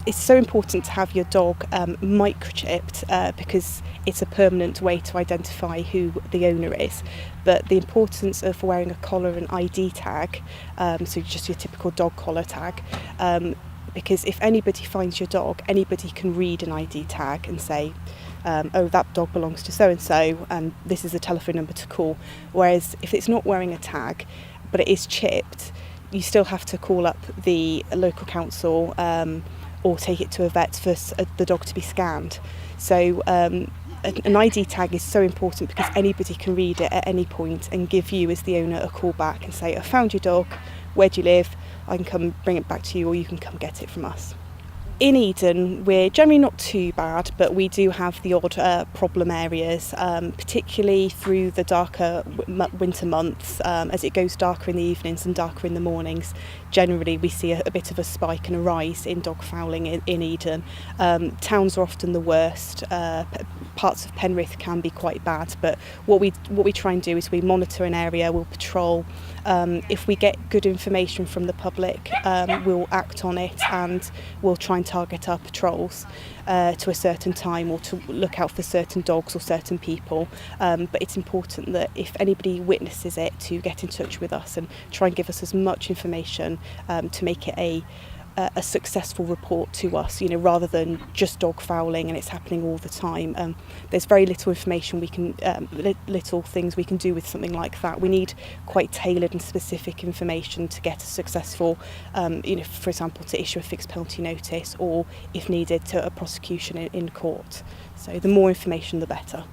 it's so important to have your dog microchipped because it's a permanent way to identify who the owner is. But the importance of wearing a collar and ID tag, so just your typical dog collar tag, because if anybody finds your dog, anybody can read an ID tag and say, oh, that dog belongs to so-and-so and this is a telephone number to call. Whereas if it's not wearing a tag but it is chipped, you still have to call up the local council or take it to a vet for the dog to be scanned. So an ID tag is so important because anybody can read it at any point and give you as the owner a call back and say, I found your dog, where do you live? I can come bring it back to you, or you can come get it from us. In Eden, we're generally not too bad, but we do have the odd problem areas, particularly through the darker winter months. As it goes darker in the evenings and darker in the mornings, generally we see a bit of a spike and a rise in dog fouling in Eden. Towns are often the worst. Parts of Penrith can be quite bad, but what we try and do is we monitor an area, we'll patrol. If we get good information from the public, we'll act on it and we'll try and target our patrols to a certain time or to look out for certain dogs or certain people. But it's important that if anybody witnesses it, to get in touch with us and try and give us as much information to make it a successful report to us, rather than just dog fouling and it's happening all the time. There's very little information we can, little things we can do with something like that. We need quite tailored and specific information to get a successful, for example, to issue a fixed penalty notice or, if needed, to a prosecution in court. So the more information, the better.